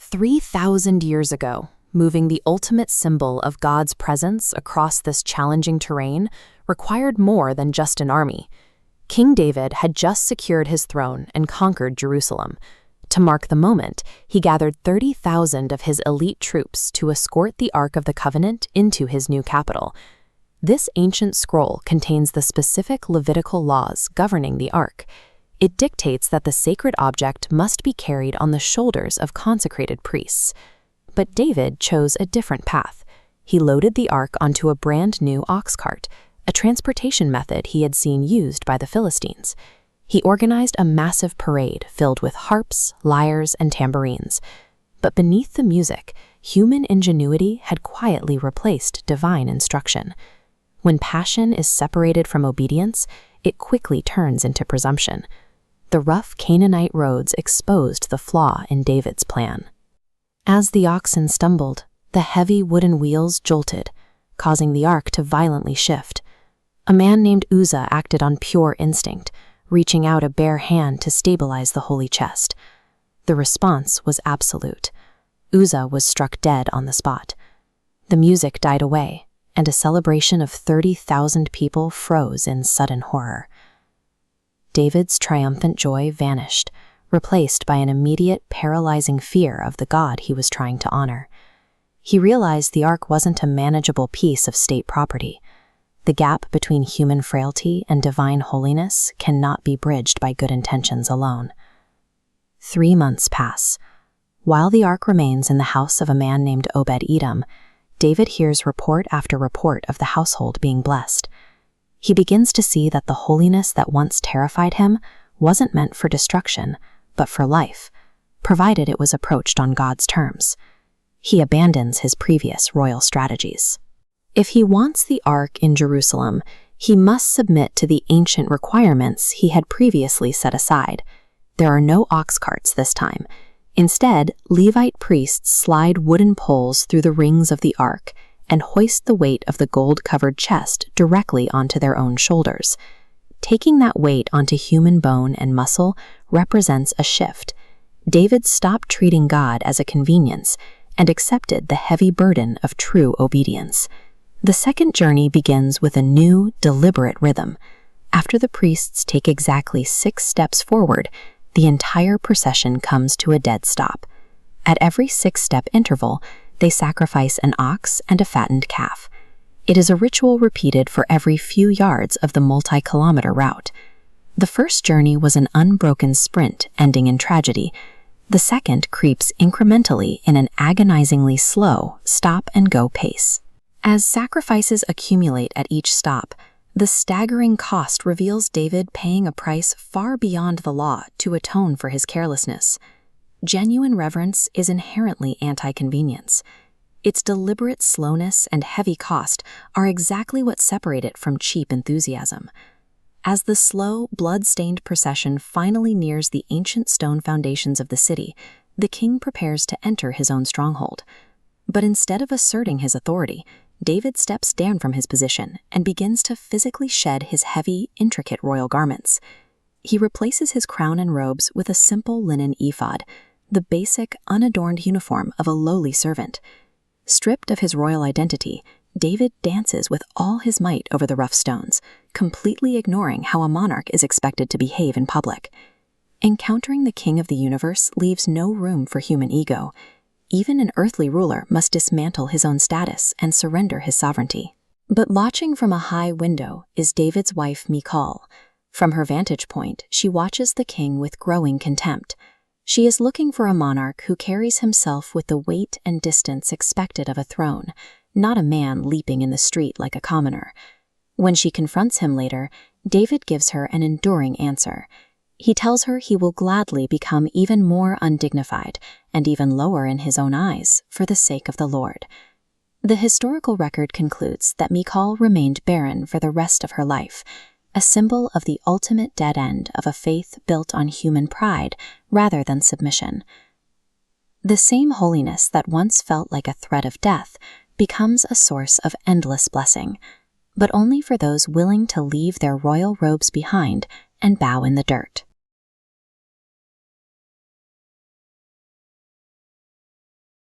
3,000 years ago, moving the ultimate symbol of God's presence across this challenging terrain required more than just an army. King David had just secured his throne and conquered Jerusalem. To mark the moment, he gathered 30,000 of his elite troops to escort the Ark of the Covenant into his new capital. This ancient scroll contains the specific Levitical laws governing the Ark. It dictates that the sacred object must be carried on the shoulders of consecrated priests. But David chose a different path. He loaded the Ark onto a brand new ox cart, a transportation method he had seen used by the Philistines. He organized a massive parade filled with harps, lyres, and tambourines. But beneath the music, human ingenuity had quietly replaced divine instruction. When passion is separated from obedience, it quickly turns into presumption. The rough Canaanite roads exposed the flaw in David's plan. As the oxen stumbled, the heavy wooden wheels jolted, causing the ark to violently shift. A man named Uzzah acted on pure instinct, reaching out a bare hand to stabilize the holy chest. The response was absolute. Uzzah was struck dead on the spot. The music died away, and a celebration of 30,000 people froze in sudden horror. David's triumphant joy vanished, replaced by an immediate, paralyzing fear of the God he was trying to honor. He realized the ark wasn't a manageable piece of state property. The gap between human frailty and divine holiness cannot be bridged by good intentions alone. 3 months pass. While the ark remains in the house of a man named Obed-Edom, David hears report after report of the household being blessed. He begins to see that the holiness that once terrified him wasn't meant for destruction, but for life, provided it was approached on God's terms. He abandons his previous royal strategies. If he wants the ark in Jerusalem, he must submit to the ancient requirements he had previously set aside. There are no ox carts this time. Instead, Levite priests slide wooden poles through the rings of the ark and hoist the weight of the gold-covered chest directly onto their own shoulders. Taking that weight onto human bone and muscle represents a shift. David stopped treating God as a convenience and accepted the heavy burden of true obedience. The second journey begins with a new, deliberate rhythm. After the priests take exactly 6 steps forward, the entire procession comes to a dead stop. At every 6-step interval, they sacrifice an ox and a fattened calf. It is a ritual repeated for every few yards of the multi-kilometer route. The first journey was an unbroken sprint ending in tragedy. The second creeps incrementally in an agonizingly slow stop-and-go pace. As sacrifices accumulate at each stop, the staggering cost reveals David paying a price far beyond the law to atone for his carelessness. Genuine reverence is inherently anti-convenience. Its deliberate slowness and heavy cost are exactly what separate it from cheap enthusiasm. As the slow, blood-stained procession finally nears the ancient stone foundations of the city, the king prepares to enter his own stronghold. But instead of asserting his authority, David steps down from his position and begins to physically shed his heavy, intricate royal garments. He replaces his crown and robes with a simple linen ephod, the basic, unadorned uniform of a lowly servant. Stripped of his royal identity, David dances with all his might over the rough stones, completely ignoring how a monarch is expected to behave in public. Encountering the King of the universe leaves no room for human ego. Even an earthly ruler must dismantle his own status and surrender his sovereignty. But watching from a high window is David's wife Michal. From her vantage point, she watches the king with growing contempt. She is looking for a monarch who carries himself with the weight and distance expected of a throne, not a man leaping in the street like a commoner. When she confronts him later, David gives her an enduring answer. He tells her he will gladly become even more undignified and even lower in his own eyes for the sake of the Lord. The historical record concludes that Michal remained barren for the rest of her life, a symbol of the ultimate dead end of a faith built on human pride rather than submission. The same holiness that once felt like a threat of death becomes a source of endless blessing, but only for those willing to leave their royal robes behind and bow in the dirt.